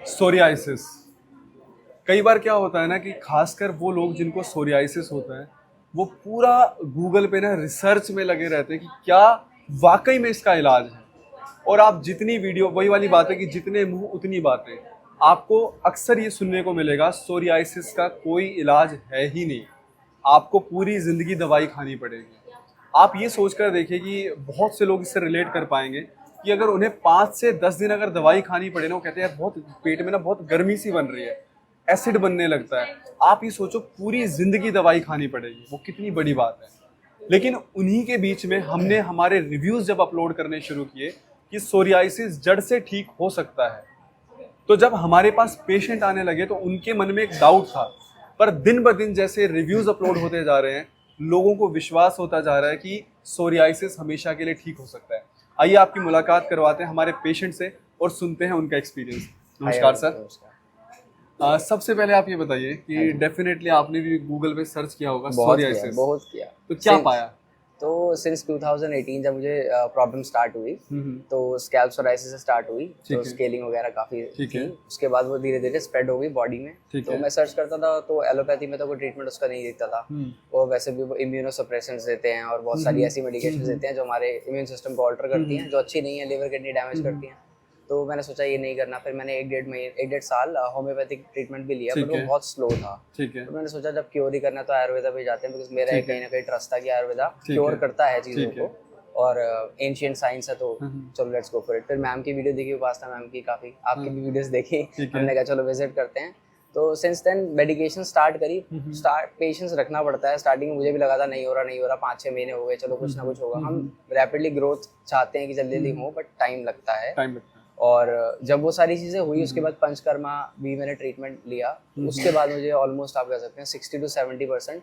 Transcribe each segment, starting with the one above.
Psoriasis. कई बार क्या होता है ना कि खासकर वो लोग जिनको सोरियासिस होता है वो पूरा गूगल पे ना रिसर्च में लगे रहते हैं कि क्या वाकई में इसका इलाज है। और आप जितनी वीडियो, वही वाली बात है कि जितने मुंह उतनी बातें, आपको अक्सर ये सुनने को मिलेगा सोरियासिस का कोई इलाज है ही नहीं, आपको पूरी जिंदगी दवाई खानी पड़ेगी। आप ये सोचकर देखिए कि बहुत से लोग इससे रिलेट कर पाएंगे कि अगर उन्हें 5 से 10 दिन अगर दवाई खानी पड़े ना, वो कहते हैं यार बहुत पेट में ना बहुत गर्मी सी बन रही है, एसिड बनने लगता है। आप ये सोचो पूरी जिंदगी दवाई खानी पड़ेगी, वो कितनी बड़ी बात है। लेकिन उन्हीं के बीच में हमने हमारे रिव्यूज जब अपलोड करने शुरू किए कि सोरियासिस जड़ से ठीक हो सकता है, तो जब हमारे पास पेशेंट आने लगे तो उनके मन में एक डाउट था। पर दिन ब दिन जैसे रिव्यूज अपलोड होते जा रहे हैं, लोगों को विश्वास होता जा रहा है कि सोरियासिस हमेशा के लिए ठीक हो सकता है। आइए आपकी मुलाकात करवाते हैं हमारे पेशेंट से और सुनते हैं उनका एक्सपीरियंस। नमस्कार सर। सबसे पहले आप ये बताइए कि डेफिनेटली आपने भी गूगल पे सर्च किया होगा सोरियासिस, बहुत किया। तो क्या पाया? तो सिंस 2018 जब मुझे प्रॉब्लम स्टार्ट हुई तो स्कैल्प सोराइसिस से स्टार्ट हुई, तो स्केलिंग वगैरह काफी थी। उसके बाद वो धीरे धीरे स्प्रेड हो गई बॉडी में। तो मैं सर्च करता था तो एलोपैथी में तो कोई ट्रीटमेंट उसका नहीं दिखता था। वो वैसे भी वो इम्यूनोसप्रेसेंट्स देते हैं और बहुत सारी ऐसी मेडिकेशन देते हैं जो हमारे इम्यून सिस्टम को ऑल्टर करती हैं, जो अच्छी नहीं है, लिवर किडनी डैमेज करती हैं। तो मैंने सोचा ये नहीं करना। फिर मैंने एक डेढ़ साल होम्योपैथिक ट्रीटमेंट भी लिया, बट वो बहुत स्लो था। तो मैंने सोचा जब क्योर ही करना है तो आयुर्वेदा पे जाते हैं, बिकॉज मेरा कहीं ना कहीं ट्रस्ट था कि आयुर्वेदा क्योर करता है चीज़ों को और एंशिएंट साइंस है, तो चलो लेट्स गो फॉर इट। फिर मैम की वीडियो देखी, उपासना मैम की, काफ़ी आपकी भी वीडियोस देखी। हमने कहा चलो विजिट करते हैं। तो सिंस देन मेडिकेशन स्टार्ट करी। पेशेंस रखना पड़ता है। स्टार्टिंग में मुझे भी लगा था नहीं हो रहा, 5-6 महीने हो गए, चलो कुछ ना कुछ होगा। हम रैपिडली ग्रोथ चाहते हैं कि जल्दी जल्दी हो, बट टाइम लगता है। और जब वो सारी चीज़ें हुई उसके बाद पंचकर्मा भी मैंने ट्रीटमेंट लिया। उसके बाद मुझे ऑलमोस्ट आप कह सकते हैं 60 to 70%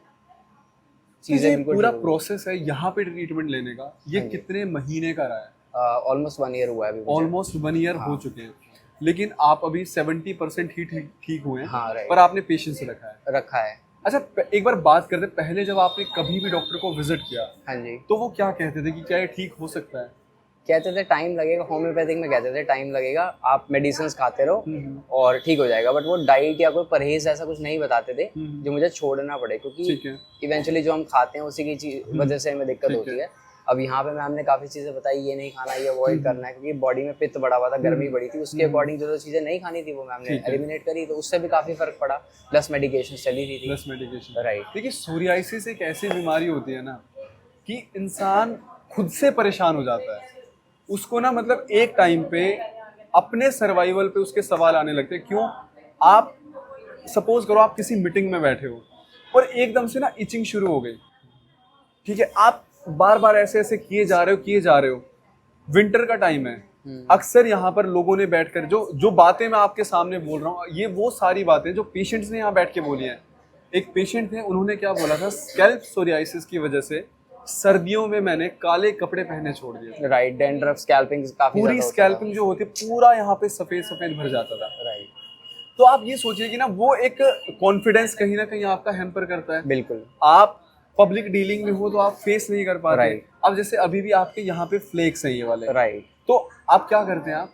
चीज़ें पूरा प्रोसेस है यहाँ पे ट्रीटमेंट लेने का, ये कितने महीने का रहा है? ऑलमोस्ट 1 ईयर हुआ है अभी। ऑलमोस्ट 1 ईयर हो चुके हैं, लेकिन आप अभी 70% ही ठीक हुए हैं। हाँ, पर आपने पेशेंस रखा है। अच्छा, एक बार बात करते, पहले जब आपने कभी भी डॉक्टर को विजिट किया, हाँ जी, तो वो क्या कहते थे कि क्या ये ठीक हो सकता है? कहते थे टाइम लगेगा। होम्योपैथिक में कहते थे टाइम लगेगा, आप मेडिसिन खाते रहो और ठीक हो जाएगा। बट वो डाइट या कोई परहेज ऐसा कुछ नहीं बताते थे जो मुझे छोड़ना पड़े, क्योंकि इवेंचुअली जो हम खाते हैं उसी की वजह से हमें दिक्कत होती है। अब यहाँ पे मैम ने काफ़ी चीज़ें बताई, ये नहीं खाना, ये अवॉइड करना है, क्योंकि बॉडी में पित्त बढ़ा हुआ था, गर्मी बढ़ी थी, उसके अकॉर्डिंग जो चीज़ें नहीं खानी थी वो मैम ने एलिमिनेट करी, तो उससे भी काफ़ी फर्क पड़ा। प्लस मेडिकेशन चली रही थी। राइट। देखिए, सोरियासिस एक ऐसी बीमारी होती है ना कि इंसान खुद से परेशान हो जाता है। उसको ना मतलब एक टाइम पे अपने सर्वाइवल पे उसके सवाल आने लगते हैं। क्यों? आप सपोज करो आप किसी मीटिंग में बैठे हो और एकदम से ना इचिंग शुरू हो गई, ठीक है, आप बार बार ऐसे ऐसे किए जा रहे हो। विंटर का टाइम है, अक्सर यहाँ पर लोगों ने बैठकर जो बातें मैं आपके सामने बोल रहा हूँ, ये वो सारी बातें जो पेशेंट्स ने यहाँ बैठ के बोली हैं। एक पेशेंट थे, उन्होंने क्या बोला था, स्कैल्प सोरियासिस की वजह से सर्दियों में मैंने काले कपड़े पहने छोड़ दिए। राइट। डैंड्रफ, स्कैल्पिंग काफी पूरी स्कैल्पिंग जो होती है, पूरा यहाँ पे सफेद सफेद भर जाता था। राइट। तो आप ये सोचिए कि ना वो एक कॉन्फिडेंस कहीं ना कहीं आपका हैम्पर करता है। बिल्कुल। आप पब्लिक डीलिंग में हो तो आप फेस नहीं कर पाते। राइट। अब जैसे अभी भी आपके यहाँ पे फ्लेक्स हैं ये वाले। राइट। तो आप क्या करते हैं? आप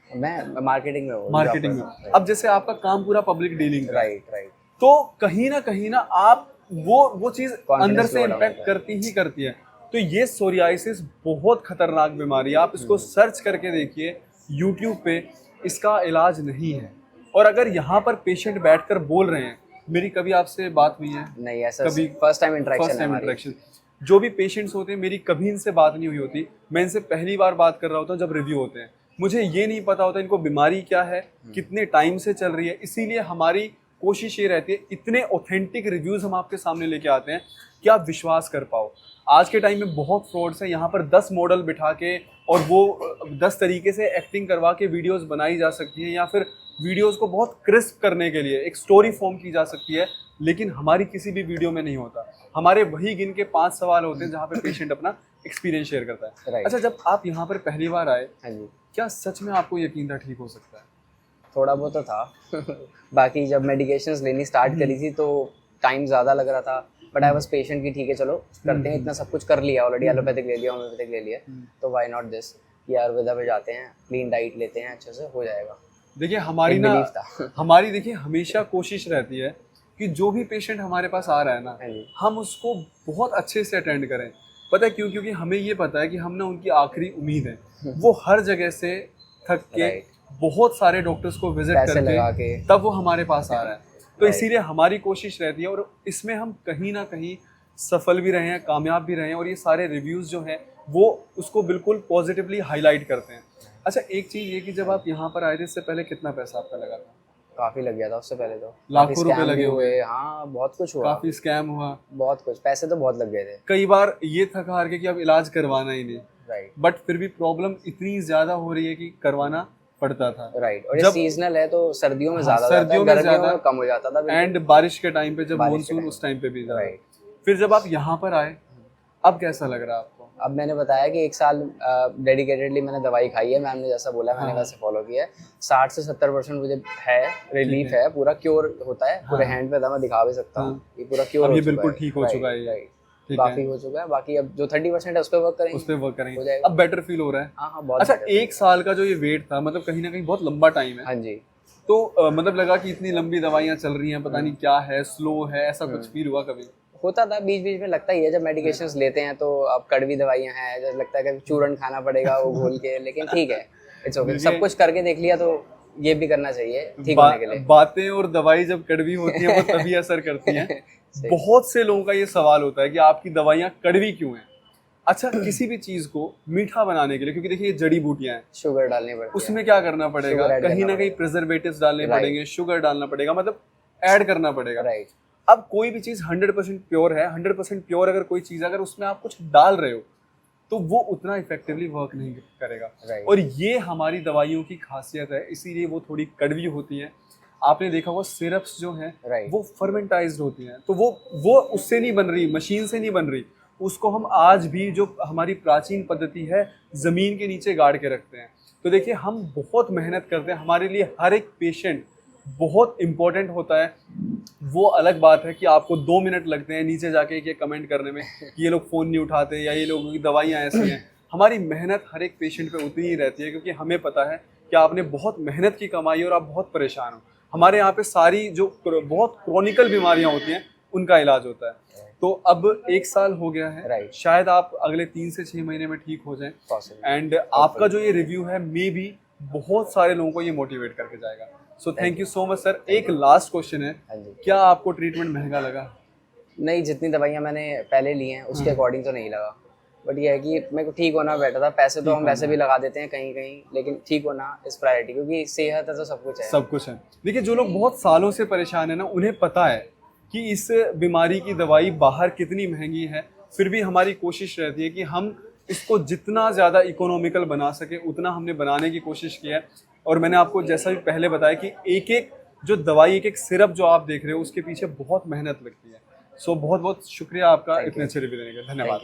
मैं मार्केटिंग में हूँ। मार्केटिंग में। अब जैसे आपका काम पूरा पब्लिक डीलिंग का। राइट। तो कहीं ना आप वो चीज अंदर से इम्पैक्ट करती है। तो ये सोरियासिस बहुत खतरनाक बीमारी है। आप इसको सर्च करके देखिए यूट्यूब पे, इसका इलाज नहीं है। और अगर यहाँ पर पेशेंट बैठकर बोल रहे हैं, मेरी कभी आपसे बात हुई है? नहीं, ऐसा कभी फर्स्ट टाइम इंटरेक्शन। जो भी पेशेंट्स होते हैं, मेरी कभी इनसे बात नहीं हुई होती। मैं इनसे पहली बार बात कर रहा होता हूँ जब रिव्यू होते हैं। मुझे ये नहीं पता होता इनको बीमारी क्या है, कितने टाइम से चल रही है। इसीलिए हमारी कोशिश ये रहती है इतने ऑथेंटिक रिव्यूज हम आपके सामने लेके आते हैं कि आप विश्वास कर पाओ। आज के टाइम में बहुत फ्रॉड्स हैं। यहाँ पर 10 मॉडल बिठा के और वो 10 तरीके से एक्टिंग करवा के वीडियोस बनाई जा सकती हैं, या फिर वीडियोस को बहुत क्रिस्प करने के लिए एक स्टोरी फॉर्म की जा सकती है, लेकिन हमारी किसी भी वीडियो में नहीं होता। हमारे वही गिन के 5 सवाल होते हैं जहाँ पे पेशेंट अपना एक्सपीरियंस शेयर करता है। अच्छा, जब आप यहाँ पर पहली बार आए, क्या सच में आपको यकीन था ठीक हो सकता है? थोड़ा बहुत तो था बाकी जब मेडिकेशंस लेनी स्टार्ट करी थी तो टाइम ज़्यादा लग रहा था, बट आई वाज पेशेंट कि ठीक है चलो करते हैं, इतना सब कुछ कर लिया ऑलरेडी, एलोपैथिक ले लिया, होम्योपैथिक ले लिया, तो व्हाई नॉट दिस कि आयुर्वेदा पे जाते हैं, क्लीन डाइट लेते हैं, अच्छे से हो जाएगा। देखिए हमारी एक ना belief था। हमारी देखिए हमेशा कोशिश रहती है कि जो भी पेशेंट हमारे पास आ रहा है ना, हाँ जी। हम उसको बहुत अच्छे से अटेंड करें। पता है क्यों? क्योंकि हमें ये पता है कि हम ना उनकी आखिरी उम्मीद है। वो हर जगह से थक के राइट। बहुत सारे डॉक्टर्स को विजिट पैसे लगा करके के। तब वो हमारे पास आ रहा है। तो राइट। इसीलिए हमारी कोशिश रहती है और इसमें हम कहीं ना कहीं सफल भी रहे हैं, कामयाब भी रहे हैं और ये सारे रिव्यूज़ जो हैं वो उसको बिल्कुल पॉजिटिवली हाईलाइट करते हैं। अच्छा, एक चीज़ ये कि जब आप यहाँ पर आए थे इससे पहले कितना पैसा आपका लगा था? काफी लग गया था उससे पहले तो। लाखों काफी रुपए स्कैम भी लगे होंगे। हुए, हाँ बहुत कुछ हुआ। काफ़ी स्कैम हुआ। बहुत कुछ, पैसे तो बहुत लग गए थे। कई बार ये थक हार के कि अब इलाज करवाना ही नहीं, राइट। बट फिर भी प्रॉब्लम इतनी ज़्यादा हो रही है कि करवाना पड़ता था। राइट। और ये जब सीजनल है तो सर्दियों में हाँ, ज्यादा हो जाता है, सर्दियों में गर्मियों ज़्यादा में कम हो जाता था। बिल्कुल। एंड बारिश के टाइम पे जब बारिश के मानसून टाइम उस टाइम पे भी ज़्यादा। राइट। फिर जब आप यहाँ पर आए अब कैसा लग रहा है आपको? अब मैंने बताया कि 1 साल डेडिकेटेडली मैंने दवाई खाई है, मैम ने जैसा बोला मैंने हाँ। वैसे फॉलो किया है। 60 से 70% मुझे है रिलीफ है, पूरा क्योर होता है। पूरे हैंड पे था, मैं दिखा भी सकता हूँ। ये पूरा क्योर अब हो ये चुका बिल्कुल है। ठीक हो चुका है ये। राइट। ठीक काफी है, हो चुका है। बाकी अब जो 30% है उस पर वर्क करेंगे। उस पे वर्क हो करेंगे। जाएगा। अब बेटर फील हो रहा है? हाँ हाँ बहुत अच्छा, better। 1 साल का जो ये वेट था मतलब कहीं ना कहीं बहुत लंबा टाइम है। हाँ जी। तो मतलब लगा कि इतनी लंबी दवाइयाँ चल रही हैं, पता नहीं क्या है, स्लो है, ऐसा कुछ फील हुआ कभी? होता था, बीच बीच में लगता ही है जब मेडिकेशंस लेते हैं तो। अब कड़वी दवाइयां हैं, जब लगता है कि चूरन खाना पड़ेगा वो घोल के, लेकिन ठीक है, इट्स ओके। सब कुछ करके देख लिया तो ये भी करना चाहिए ठीक होने के लिए। बातें और दवाई जब कड़वी होती हैं वो तभी असर करती हैं। बहुत से लोगों का ये सवाल होता है कि आपकी दवाइयाँ कड़वी क्यों हैं? अच्छा, किसी भी चीज को मीठा बनाने के लिए, क्योंकि देखिए ये जड़ी बूटियां हैं, शुगर डालनी पड़ती है। उसमें क्या करना पड़ेगा? Sugar add कहीं करना ना कहीं पड़ेगा। प्रिजर्वेटिव्स डालने Right. पड़ेंगे, शुगर डालना पड़ेगा, मतलब ऐड करना पड़ेगा। राइट। अब कोई भी चीज 100% प्योर है, 100% प्योर अगर कोई चीज अगर उसमें आप कुछ डाल रहे हो तो वो उतना इफेक्टिवली वर्क नहीं करेगा। Right. और ये हमारी दवाइयों की खासियत है, इसीलिए वो थोड़ी कड़वी होती हैं। आपने देखा होगा सिरप्स जो हैं Right. वो फर्मेंटाइज्ड होती हैं, तो वो उससे नहीं बन रही, मशीन से नहीं बन रही। उसको हम आज भी जो हमारी प्राचीन पद्धति है ज़मीन के नीचे गाड़ के रखते हैं। तो देखिए हम बहुत मेहनत करते हैं, हमारे लिए हर एक पेशेंट बहुत इम्पोर्टेंट होता है। वो अलग बात है कि आपको 2 मिनट लगते हैं नीचे जाके ये कमेंट करने में कि ये लोग फ़ोन नहीं उठाते या ये लोगों की दवाइयाँ ऐसी हैं। हमारी मेहनत हर एक पेशेंट पे उतनी ही रहती है, क्योंकि हमें पता है कि आपने बहुत मेहनत की कमाई और आप बहुत परेशान हो। हमारे यहाँ पे सारी जो बहुत क्रॉनिकल बीमारियाँ होती हैं उनका इलाज होता है। तो अब 1 साल हो गया है। Right. शायद आप अगले 3 से 6 महीने में ठीक हो जाएं। Possible. एंड आपका जो ये रिव्यू है मे बी बहुत सारे लोगों को ये मोटिवेट करके जाएगा। So thank you so much sir. एक लास्ट क्वेश्चन है, हाँ जी। क्या आपको ट्रीटमेंट महंगा लगा? नहीं, जितनी दवाइयां मैंने पहले ली हैं उसके अकॉर्डिंग तो नहीं लगा। बट ये है कि मेरे को ठीक होना बेटर था। पैसे तो हम वैसे भी लगा देते हैं कहीं कहीं, लेकिन ठीक होना इज प्रायोरिटी, क्योंकि सेहत है तो सब कुछ है। सब कुछ है। देखिए जो लोग बहुत सालों से परेशान है ना, उन्हें पता है कि इस बीमारी की दवाई बाहर कितनी महंगी है, फिर भी हमारी कोशिश रहती है कि हम इसको जितना ज़्यादा इकोनॉमिकल बना सके उतना हमने बनाने की कोशिश की है। और मैंने आपको जैसा भी पहले बताया कि एक एक जो दवाई, एक एक सिरप जो आप देख रहे हो उसके पीछे बहुत मेहनत लगती है। सो बहुत बहुत शुक्रिया आपका इतने अच्छे रिव्यू देने का। धन्यवाद।